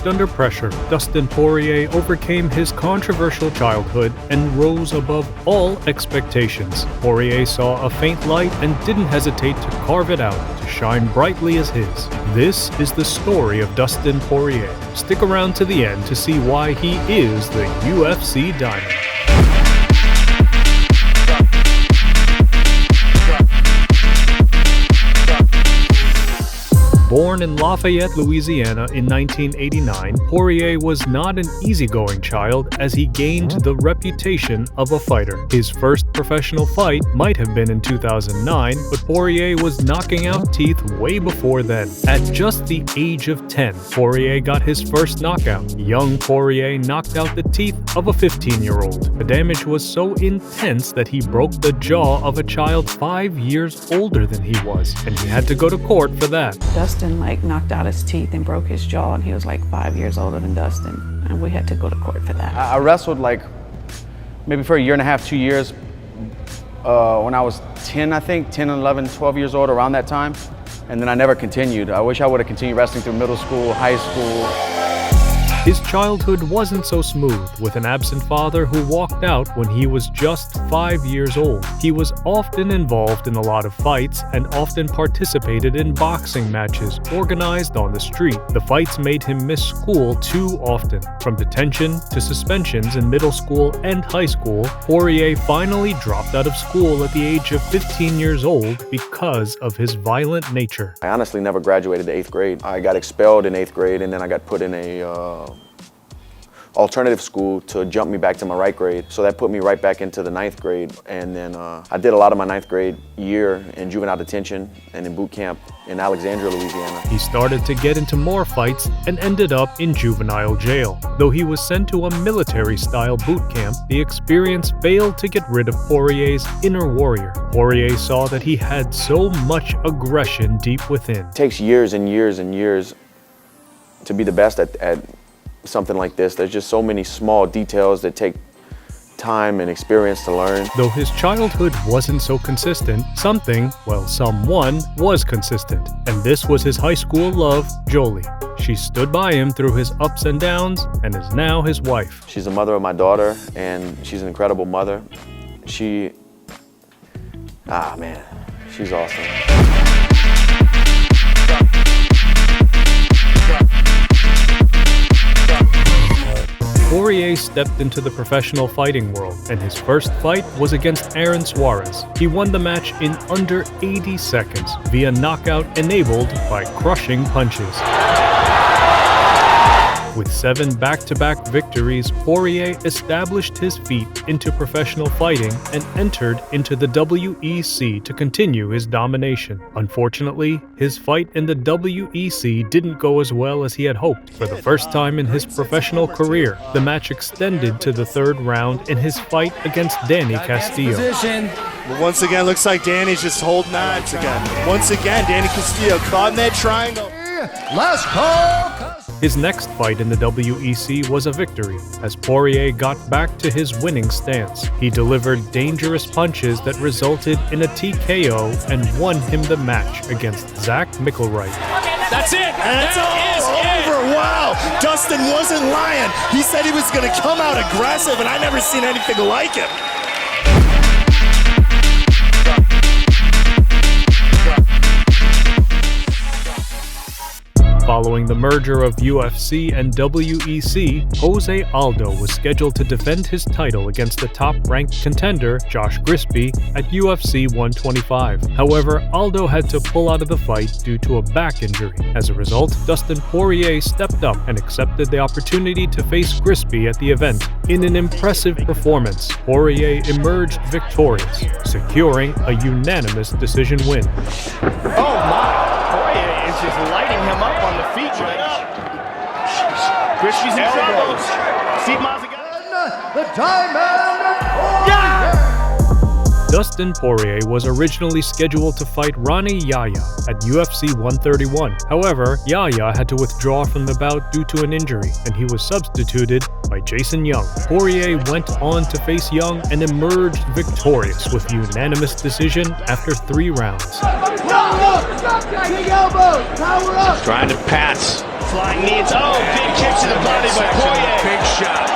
emerged under pressure, Dustin Poirier overcame his controversial childhood and rose above all expectations. Poirier saw a faint light and didn't hesitate to carve it out to shine brightly as his. This is the story of Dustin Poirier. Stick around to the end to see why he is the UFC Diamond. Born in Lafayette, Louisiana in 1989, Poirier was not an easygoing child as he gained the reputation of a fighter. His first professional fight might have been in 2009, but Poirier was knocking out teeth way before then. At just the age of 10, Poirier got his first knockout. Young Poirier knocked out the teeth of a 15-year-old. The damage was so intense that he broke the jaw of a child 5 years older than he was, and he had to go to court for that. Dustin knocked out his teeth and broke his jaw, and he was 5 years older than Dustin, and we had to go to court for that. I wrestled maybe for a year and a half, 2 years, when I was 10, I think, 10, 11, 12 years old, around that time, and then I never continued. I wish I would have continued wrestling through middle school, high school. His childhood wasn't so smooth, with an absent father who walked out when he was just 5 years old. He was often involved in a lot of fights and often participated in boxing matches organized on the street. The fights made him miss school too often. From detention to suspensions in middle school and high school, Poirier finally dropped out of school at the age of 15 years old because of his violent nature. I honestly never graduated to 8th grade. I got expelled in 8th grade, and then I got put in a alternative school to jump me back to my right grade. So that put me right back into the 9th grade. And then I did a lot of my 9th grade year in juvenile detention and in boot camp in Alexandria, Louisiana. He started to get into more fights and ended up in juvenile jail. Though he was sent to a military-style boot camp, the experience failed to get rid of Poirier's inner warrior. Poirier saw that he had so much aggression deep within. It takes years and years and years to be the best at something like this. There's just so many small details that take time and experience to learn. Though his childhood wasn't so consistent, someone was consistent. And this was his high school love, Jolie. She stood by him through his ups and downs and is now his wife. She's the mother of my daughter, and she's an incredible mother. She's awesome. Poirier stepped into the professional fighting world, and his first fight was against Aaron Suarez. He won the match in under 80 seconds via knockout enabled by crushing punches. With 7 back-to-back victories, Poirier established his feet into professional fighting and entered into the WEC to continue his domination. Unfortunately, his fight in the WEC didn't go as well as he had hoped. For the first time in his professional career, the match extended to the 3rd round in his fight against Danny Castillo. But once again, looks like Danny's just holding on again. Once again, Danny Castillo caught in that triangle. Last call. His next fight in the WEC was a victory, as Poirier got back to his winning stance. He delivered dangerous punches that resulted in a TKO and won him the match against Zach McElwright. That's it! That's over! Wow! Dustin wasn't lying. He said he was going to come out aggressive, and I never seen anything like him. Following the merger of UFC and WEC, Jose Aldo was scheduled to defend his title against the top-ranked contender, Josh Grisby, at UFC 125. However, Aldo had to pull out of the fight due to a back injury. As a result, Dustin Poirier stepped up and accepted the opportunity to face Grisby at the event. In an impressive performance, Poirier emerged victorious, securing a unanimous decision win. Oh my! Poirier is just lighting him up on the feet right up. Grisby's in trouble. The Diamond Poirier! Yeah! Dustin Poirier was originally scheduled to fight Rani Yahya at UFC 131. However, Yahya had to withdraw from the bout due to an injury, and he was substituted by Jason Young. Poirier went on to face Young and emerged victorious with unanimous decision after 3 rounds. Big elbow! Power up! Trying to pass Flying knees. Oh, big kick to the body by Poirier. Big shot.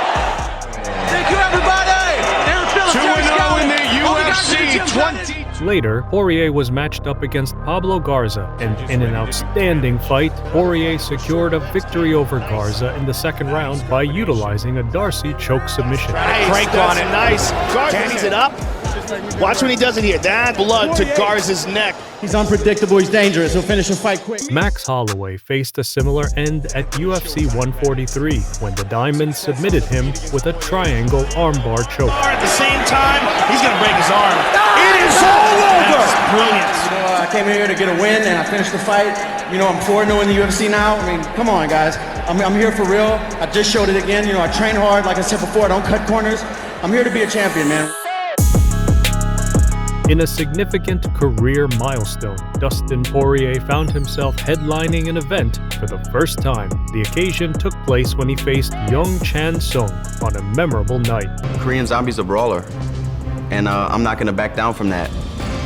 Thank you, everybody. Aaron Phillips, 2-0 in the UFC 20. Later, Poirier was matched up against Pablo Garza, and in an outstanding fight, Poirier secured a victory over Garza in the second round by utilizing a Darcy choke submission. Cranked on it. Nice. Danny's it up. Watch when he does it here. That blood to Garza's neck. He's unpredictable, he's dangerous, he'll finish a fight quick. Max Holloway faced a similar end at UFC 143 when the Diamond submitted him with a triangle armbar choke. At the same time, he's going to break his arm. It is all over! Brilliant. I came here to get a win and I finished the fight. I'm 4-0 in the UFC now. I mean, come on, guys. I'm here for real. I just showed it again. I train hard. Like I said before, I don't cut corners. I'm here to be a champion, man. In a significant career milestone, Dustin Poirier found himself headlining an event for the first time. The occasion took place when he faced Young Chan Sung on a memorable night. Korean Zombie's a brawler, and I'm not going to back down from that.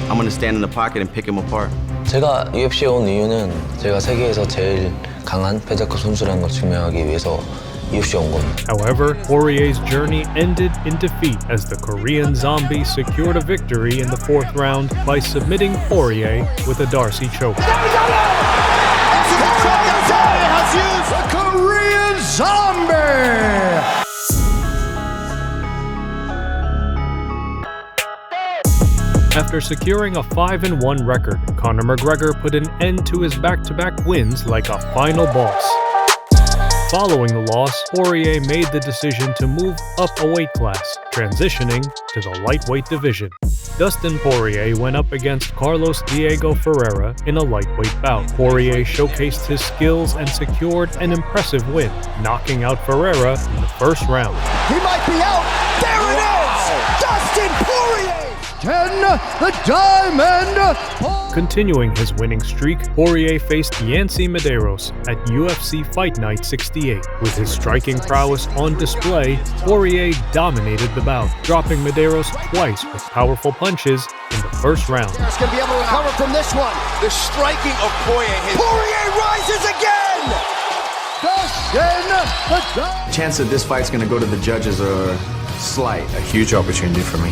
I'm going to stand in the pocket and pick him apart. 제가 UFC에 온 이유는 제가 세계에서 제일 강한 패자급 선수라는 걸 증명하기 위해서 UFC에 온 겁니다. However, Poirier's journey ended in defeat as the Korean Zombie secured a victory in the fourth round by submitting Poirier with a Darcy choke. The Korean Zombie! After securing a 5-1 record, Conor McGregor put an end to his back-to-back wins like a final boss. Following the loss, Poirier made the decision to move up a weight class, transitioning to the lightweight division. Dustin Poirier went up against Carlos Diego Ferreira in a lightweight bout. Poirier showcased his skills and secured an impressive win, knocking out Ferreira in the first round. He might be out. There it is! Dustin Poirier! 10, the Diamond! Continuing his winning streak, Poirier faced Yancy Medeiros at UFC Fight Night 68. With his striking prowess on display, Poirier dominated the bout, dropping Medeiros twice with powerful punches in the first round. He's going to be able to recover from this one. The striking of Poirier. Poirier rises again! Dustin, the Diamond! Chance that this fight's going to go to the judges are slight. A huge opportunity for me.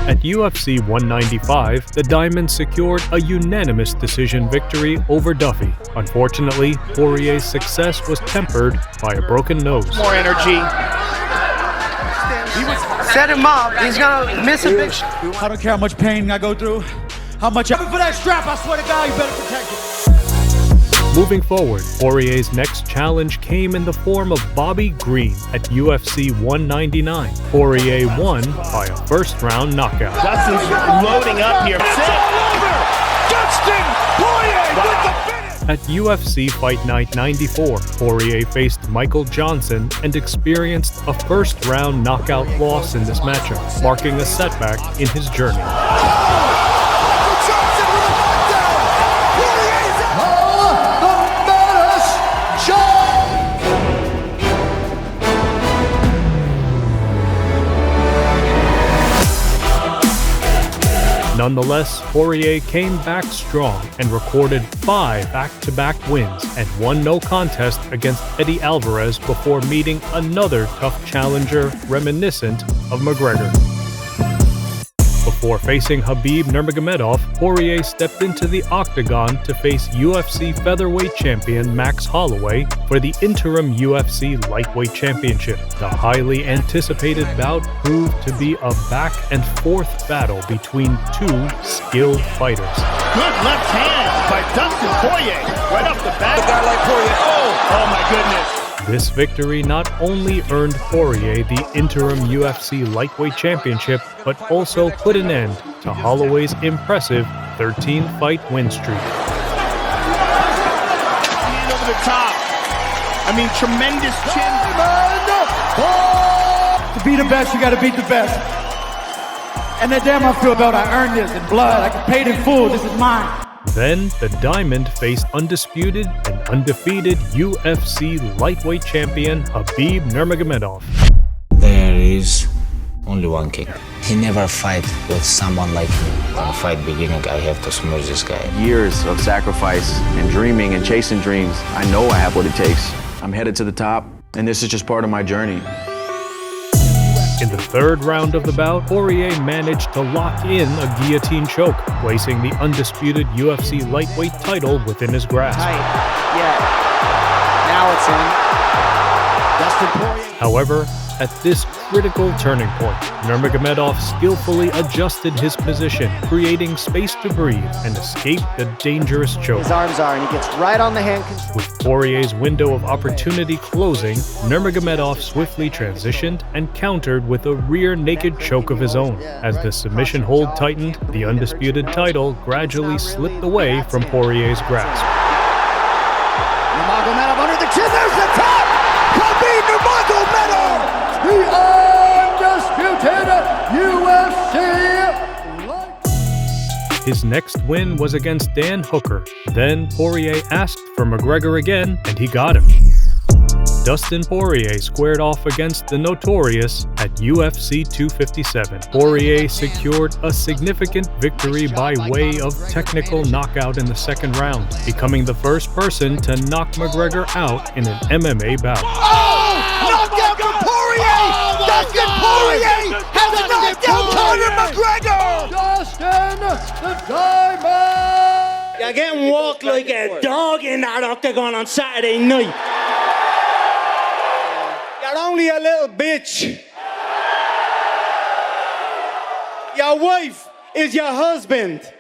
At UFC 195, the Diamond secured a unanimous decision victory over Duffy. Unfortunately, Poirier's success was tempered by a broken nose. More energy. He would set him up. He's gonna miss a big shot. I don't care how much pain I go through, how much effort for that strap, I swear to God, you better protect it. Moving forward, Poirier's next challenge came in the form of Bobby Green at UFC 199. Poirier won by a first-round knockout. Dustin's loading up here. It's all over! Dustin Poirier with the finish! At UFC Fight Night 94, Poirier faced Michael Johnson and experienced a first-round knockout loss in this matchup, marking a setback in his journey. Nonetheless, Poirier came back strong and recorded 5 back-to-back wins and won no contest against Eddie Alvarez before meeting another tough challenger reminiscent of McGregor. Before facing Khabib Nurmagomedov, Poirier stepped into the octagon to face UFC featherweight champion Max Holloway for the interim UFC lightweight championship. The highly anticipated bout proved to be a back-and-forth battle between two skilled fighters. Good left hand by Dustin Poirier. Right off the bat. A guy like Poirier. Oh my goodness. This victory not only earned Poirier the interim UFC lightweight championship, but also put an end to Holloway's impressive 13-fight win streak. Hand over the top. I mean, tremendous chin. To be the best, you gotta beat the best. And that damn I feel about I earned this in blood. I can pay it in full. This is mine. Then, the Diamond faced undisputed and undefeated UFC lightweight champion Khabib Nurmagomedov. There is Only one king. He never fight with someone like me. When the fight beginning, I have to smooth this guy. Years of sacrifice and dreaming and chasing dreams. I know I have what it takes. I'm headed to the top, and this is just part of my journey. In the third round of the bout, Poirier managed to lock in a guillotine choke, placing the undisputed UFC lightweight title within his grasp. Tight. Yeah. Now it's in. Dustin Poirier. However, at this critical turning point, Nurmagomedov skillfully adjusted his position, creating space to breathe and escape the dangerous choke. His arms are, and he gets right on the hand. With Poirier's window of opportunity closing, Nurmagomedov swiftly transitioned and countered with a rear naked choke of his own. As the submission hold tightened, the undisputed title gradually slipped away from Poirier's grasp. Nurmagomedov under the chin, there's the tap! Khabib Nurmagomedov, the undisputed UFC. His next win was against Dan Hooker. Then Poirier asked for McGregor again, and he got him. Dustin Poirier squared off against the Notorious at UFC 257. Poirier secured a significant victory by way of technical knockout in the second round, becoming the first person to knock McGregor out in an MMA bout. Oh! Knockdown from Poirier! Dustin Poirier has knocked out Conor McGregor! Dustin, the Diamond! You're getting walked like a dog in that octagon on Saturday night. You're only a little bitch. Your wife is your husband.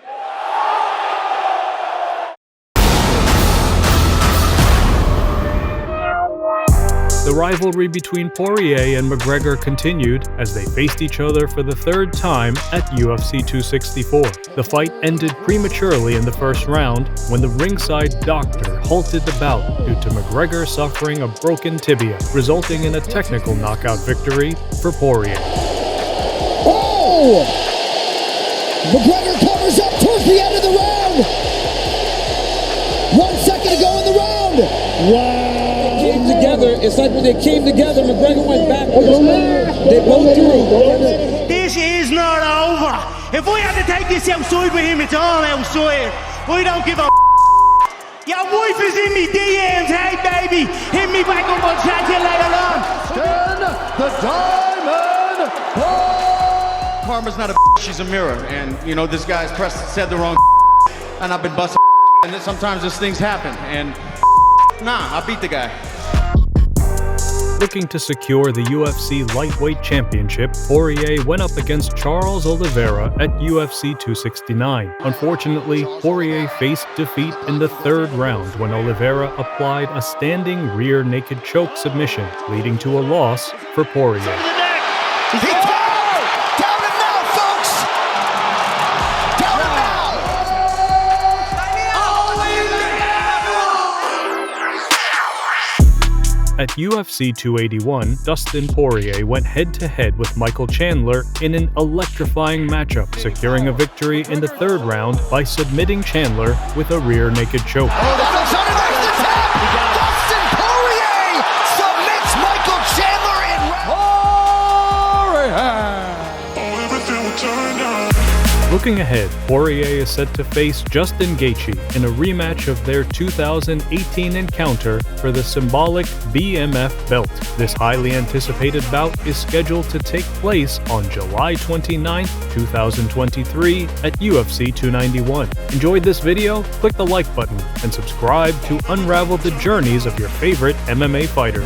The rivalry between Poirier and McGregor continued as they faced each other for the third time at UFC 264. The fight ended prematurely in the first round when the ringside doctor halted the bout due to McGregor suffering a broken tibia, resulting in a technical knockout victory for Poirier. Oh! McGregor covers up towards the end of the round. 1 second to go in the round. Wow! Together, it's like when they came together, McGregor went backwards. They both threw. This is not over. If we have to take this outside with him, it's all outside. We don't give a Your wife is in me DMs, hey baby. Hit me back up, I'll chat to you later on. The Diamond Ball. Karma's not a she's a mirror. And, you know, this guy's said the wrong and I've been busting and then sometimes these things happen. And nah, I beat the guy. Looking to secure the UFC lightweight championship, Poirier went up against Charles Oliveira at UFC 269. Unfortunately, Poirier faced defeat in the third round when Oliveira applied a standing rear naked choke submission, leading to a loss for Poirier. At UFC 281, Dustin Poirier went head-to-head with Michael Chandler in an electrifying matchup, securing a victory in the third round by submitting Chandler with a rear naked choke. Dustin Poirier submits Michael Chandler in Looking ahead, Poirier is set to face Justin Gaethje in a rematch of their 2018 encounter for the symbolic BMF belt. This highly anticipated bout is scheduled to take place on July 29, 2023 at UFC 291. Enjoyed this video? Click the like button and subscribe to unravel the journeys of your favorite MMA fighters.